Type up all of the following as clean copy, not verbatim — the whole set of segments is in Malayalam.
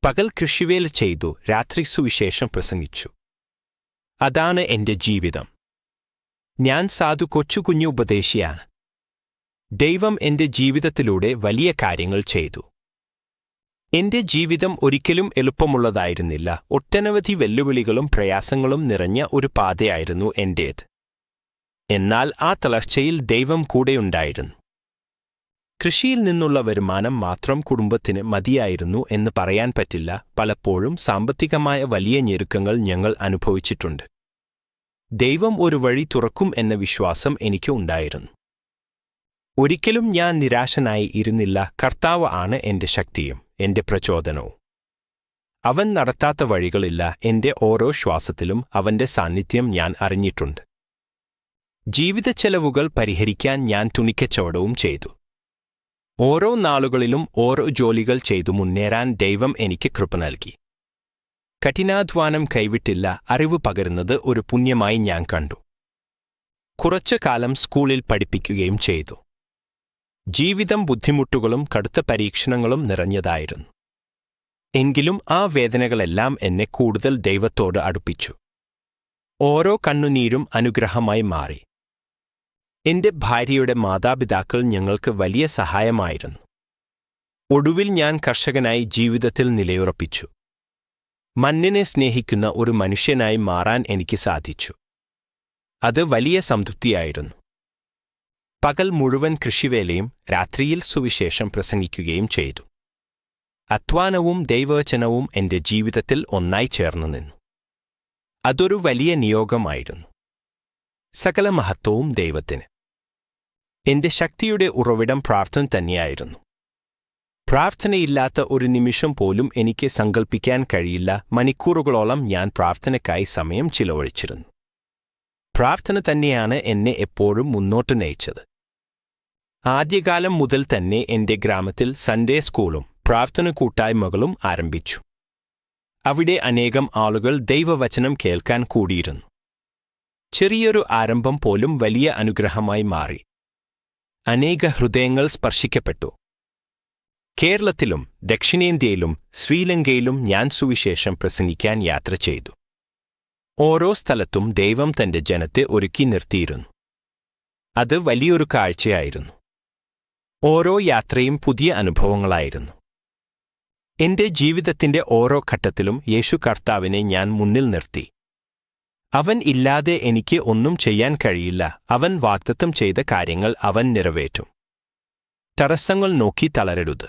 പകൽ കൃഷിവേല ചെയ്തു, രാത്രി സുവിശേഷം പ്രസംഗിച്ചു. അതാണ് എന്റെ ജീവിതം. ഞാൻ സാധു കൊച്ചുകുഞ്ഞു ഉപദേശിയാണ്. ദൈവം എന്റെ ജീവിതത്തിലൂടെ വലിയ കാര്യങ്ങൾ ചെയ്തു. എന്റെ ജീവിതം ഒരിക്കലും എളുപ്പമുള്ളതായിരുന്നില്ല. ഒട്ടനവധി വെല്ലുവിളികളും പ്രയാസങ്ങളും നിറഞ്ഞ ഒരു പാതയായിരുന്നു എന്റേത്. എന്നാൽ ആ തളർച്ചയിൽ ദൈവം കൂടെയുണ്ടായിരുന്നു. കൃഷിയിൽ നിന്നുള്ള വരുമാനം മാത്രം കുടുംബത്തിന് മതിയായിരുന്നു എന്ന് പറയാൻ പറ്റില്ല. പലപ്പോഴും സാമ്പത്തികമായ വലിയ ഞെരുക്കങ്ങൾ ഞങ്ങൾ അനുഭവിച്ചിട്ടുണ്ട്. ദൈവം ഒരു വഴി തുറക്കും എന്ന വിശ്വാസം എനിക്ക് ഉണ്ടായിരുന്നു. ഒരിക്കലും ഞാൻ നിരാശനായി ഇരുന്നില്ല. കർത്താവ് ആണ് എന്റെ ശക്തിയും എന്റെ പ്രചോദനവും. അവൻ നടത്താത്ത വഴികളില്ല. എന്റെ ഓരോ ശ്വാസത്തിലും അവന്റെ സാന്നിധ്യം ഞാൻ അറിഞ്ഞിട്ടുണ്ട്. ജീവിതച്ചെലവുകൾ പരിഹരിക്കാൻ ഞാൻ തുണിക്കച്ചവടവും ചെയ്തു. ഓരോ നാളുകളിലും ഓരോ ജോലികൾ ചെയ്തു മുന്നേറാൻ ദൈവം എനിക്ക് കൃപ നൽകി. കഠിനാധ്വാനം കൈവിട്ടില്ല. അറിവ് പകരുന്നത് ഒരു പുണ്യമായി ഞാൻ കണ്ടു. കുറച്ചു കാലം സ്കൂളിൽ പഠിപ്പിക്കുകയും ചെയ്തു. ജീവിതം ബുദ്ധിമുട്ടുകളും കടുത്ത പരീക്ഷണങ്ങളും നിറഞ്ഞതായിരുന്നു. എങ്കിലും ആ വേദനകളെല്ലാം എന്നെ കൂടുതൽ ദൈവത്തോട് അടുപ്പിച്ചു. ഓരോ കണ്ണുനീരും അനുഗ്രഹമായി മാറി. എന്റെ ഭാര്യയുടെ മാതാപിതാക്കൾ ഞങ്ങൾക്ക് വലിയ സഹായമായിരുന്നു. ഒടുവിൽ ഞാൻ കർഷകനായി ജീവിതത്തിൽ നിലയുറപ്പിച്ചു. മണ്ണിനെ സ്നേഹിക്കുന്ന ഒരു മനുഷ്യനായി മാറാൻ എനിക്ക് സാധിച്ചു. അത് വലിയ സംതൃപ്തിയായിരുന്നു. പകൽ മുഴുവൻ കൃഷിവേലയും രാത്രിയിൽ സുവിശേഷം പ്രസംഗിക്കുകയും ചെയ്തു. അധ്വാനവും ദൈവവചനവും എന്റെ ജീവിതത്തിൽ ഒന്നായി ചേർന്നു നിന്നു. അതൊരു വലിയ നിയോഗമായിരുന്നു. സകല മഹത്വവും ദൈവത്തിന്. എന്റെ ശക്തിയുടെ ഉറവിടം പ്രാർത്ഥന തന്നെയായിരുന്നു. പ്രാർത്ഥനയില്ലാത്ത ഒരു നിമിഷം പോലും എനിക്ക് സങ്കൽപ്പിക്കാൻ കഴിയില്ല. മണിക്കൂറുകളോളം ഞാൻ പ്രാർത്ഥനയ്ക്കായി സമയം ചിലവഴിച്ചിരുന്നു. പ്രാർത്ഥന തന്നെയാണ് എന്നെ എപ്പോഴും മുന്നോട്ട് നയിച്ചത്. ആദ്യകാലം മുതൽ തന്നെ എന്റെ ഗ്രാമത്തിൽ സൺഡേ സ്കൂളും പ്രാർത്ഥന കൂട്ടായ്മകളും ആരംഭിച്ചു. അവിടെ അനേകം ആളുകൾ ദൈവവചനം കേൾക്കാൻ കൂടിയിരുന്നു. ചെറിയൊരു ആരംഭം പോലും വലിയ അനുഗ്രഹമായി മാറി. അനേക ഹൃദയങ്ങൾ സ്പർശിക്കപ്പെട്ടു. കേരളത്തിലും ദക്ഷിണേന്ത്യയിലും ശ്രീലങ്കയിലും ഞാൻ സുവിശേഷം പ്രസംഗിക്കാൻ യാത്ര ചെയ്തു. ഓരോ സ്ഥലത്തും ദൈവം തന്റെ ജനത്തെ ഒരുക്കി നിർത്തിയിരുന്നു. അത് വലിയൊരു കാഴ്ചയായിരുന്നു. ഓരോ യാത്രയും പുതിയ അനുഭവങ്ങളായിരുന്നു. എന്റെ ജീവിതത്തിന്റെ ഓരോ ഘട്ടത്തിലും യേശു കർത്താവിനെ ഞാൻ മുന്നിൽ നിർത്തി. അവൻ ഇല്ലാതെ എനിക്ക് ഒന്നും ചെയ്യാൻ കഴിയില്ല. അവൻ വാഗ്ദത്തം ചെയ്ത കാര്യങ്ങൾ അവൻ നിറവേറ്റും. തടസ്സങ്ങൾ നോക്കി തളരരുത്.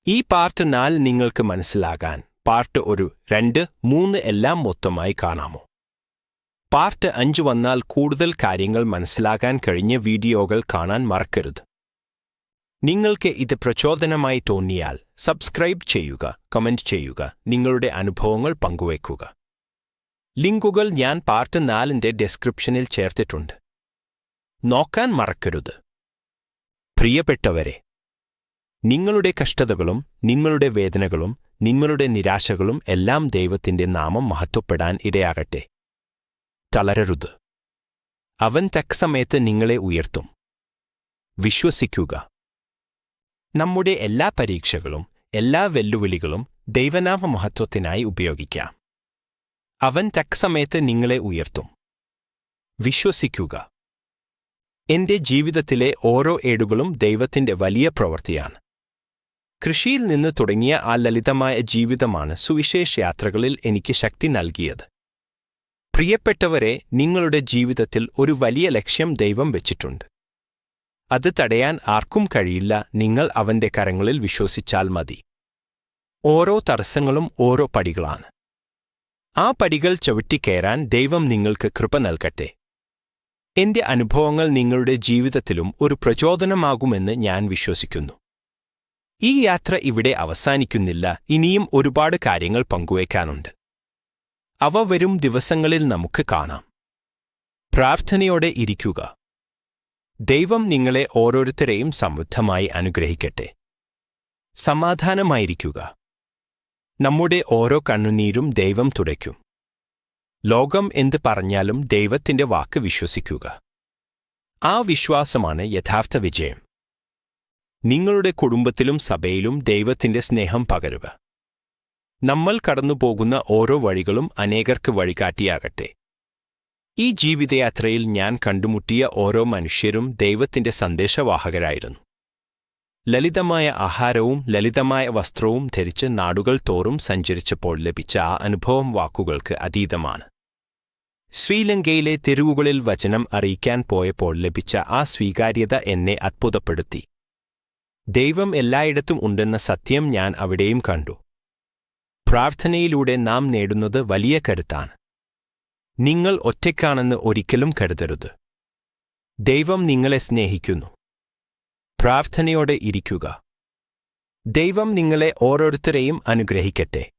ഈ പാർട്ട് 4 നിങ്ങൾക്ക് മനസ്സിലാകാൻ പാർട്ട് 1, 2, 3 എല്ലാം മൊത്തമായി കാണാമോ? പാർട്ട് 5 വന്നാൽ കൂടുതൽ കാര്യങ്ങൾ മനസ്സിലാകാൻ കഴിഞ്ഞ വീഡിയോകൾ കാണാൻ മറക്കരുത്. നിങ്ങൾക്ക് ഇത് പ്രചോദനമായി തോന്നിയാൽ സബ്സ്ക്രൈബ് ചെയ്യുക, കമന്റ് ചെയ്യുക, നിങ്ങളുടെ അനുഭവങ്ങൾ പങ്കുവയ്ക്കുക. ലിങ്കുകൾ ഞാൻ പാർട്ട് 4ന്റെ ഡിസ്ക്രിപ്ഷനിൽ ചേർത്തിട്ടുണ്ട്. നോക്കാൻ മറക്കരുത്. പ്രിയപ്പെട്ടവരെ, നിങ്ങളുടെ കഷ്ടതകളും നിങ്ങളുടെ വേദനകളും നിങ്ങളുടെ നിരാശകളും എല്ലാം ദൈവത്തിന്റെ നാമം മഹത്വപ്പെടാൻ ഇടയാകട്ടെ. തളരരുത്. അവൻ തക്കസമയത്ത് നിങ്ങളെ ഉയർത്തും. വിശ്വസിക്കുക. നമ്മുടെ എല്ലാ പരീക്ഷകളും എല്ലാ വെല്ലുവിളികളും ദൈവനാമ മഹത്വത്തിനായി ഉപയോഗിക്കാം. അവൻ തക്കസമയത്ത് നിങ്ങളെ ഉയർത്തും. വിശ്വസിക്കുക. എന്റെ ജീവിതത്തിലെ ഓരോ ഏടുകളും ദൈവത്തിന്റെ വലിയ പ്രവൃത്തിയാണ്. കൃഷിയിൽ നിന്ന് തുടങ്ങിയ ആ ലളിതമായ ജീവിതമാണ് സുവിശേഷ യാത്രകളിൽ എനിക്ക് ശക്തി നൽകിയത്. പ്രിയപ്പെട്ടവരെ, നിങ്ങളുടെ ജീവിതത്തിൽ ഒരു വലിയ ലക്ഷ്യം ദൈവം വെച്ചിട്ടുണ്ട്. അത് തടയാൻ ആർക്കും കഴിയില്ല. നിങ്ങൾ അവന്റെ കരങ്ങളിൽ വിശ്വസിച്ചാൽ മതി. ഓരോ തടസ്സങ്ങളും ഓരോ പടികളാണ്. ആ പടികൾ ചവിട്ടിക്കയറാൻ ദൈവം നിങ്ങൾക്ക് കൃപ നൽകട്ടെ. എന്റെ അനുഭവങ്ങൾ നിങ്ങളുടെ ജീവിതത്തിലും ഒരു പ്രചോദനമാകുമെന്ന് ഞാൻ വിശ്വസിക്കുന്നു. ഈ യാത്ര ഇവിടെ അവസാനിക്കുന്നില്ല. ഇനിയും ഒരുപാട് കാര്യങ്ങൾ പങ്കുവയ്ക്കാനുണ്ട്. അവ വരും ദിവസങ്ങളിൽ നമുക്ക് കാണാം. പ്രാർത്ഥനയോടെ ഇരിക്കുക. ദൈവം നിങ്ങളെ ഓരോരുത്തരെയും സമൃദ്ധമായി അനുഗ്രഹിക്കട്ടെ. സമാധാനമായിരിക്കുക. നമ്മുടെ ഓരോ കണ്ണുനീരും ദൈവം തുടയ്ക്കും. ലോകം എന്ത് പറഞ്ഞാലും ദൈവത്തിന്റെ വാക്ക് വിശ്വസിക്കുക. ആ വിശ്വാസമാണ് യഥാർത്ഥ വിജയം. നിങ്ങളുടെ കുടുംബത്തിലും സഭയിലും ദൈവത്തിന്റെ സ്നേഹം പകരുക. നമ്മൾ കടന്നുപോകുന്ന ഓരോ വഴികളും അനേകർക്ക് വഴികാട്ടിയാകട്ടെ. ഈ ജീവിതയാത്രയിൽ ഞാൻ കണ്ടുമുട്ടിയ ഓരോ മനുഷ്യരും ദൈവത്തിന്റെ സന്ദേശവാഹകരായിരുന്നു. ലളിതമായ ആഹാരവും ലളിതമായ വസ്ത്രവും ധരിച്ച് നാടുകൾ തോറും സഞ്ചരിച്ചപ്പോൾ ലഭിച്ച ആ അനുഭവം വാക്കുകൾക്ക് അതീതമാണ്. ശ്രീലങ്കയിലെ തെരുവുകളിൽ വചനം അറിയിക്കാൻ പോയപ്പോൾ ലഭിച്ച ആ സ്വീകാര്യത എന്നെ അത്ഭുതപ്പെടുത്തി. ദൈവം എല്ലായിടത്തും ഉണ്ടെന്ന സത്യം ഞാൻ അവിടെയും കണ്ടു. പ്രാർത്ഥനയിലൂടെ നാം നേടുന്നത് വലിയ കരുത്താണ്. നിങ്ങൾ ഒറ്റയ്ക്കാണെന്ന് ഒരിക്കലും കരുതരുത്. ദൈവം നിങ്ങളെ സ്നേഹിക്കുന്നു. പ്രാർത്ഥനയോടെ ഇരിക്കുക. ദൈവം നിങ്ങളെ ഓരോരുത്തരെയും അനുഗ്രഹിക്കട്ടെ.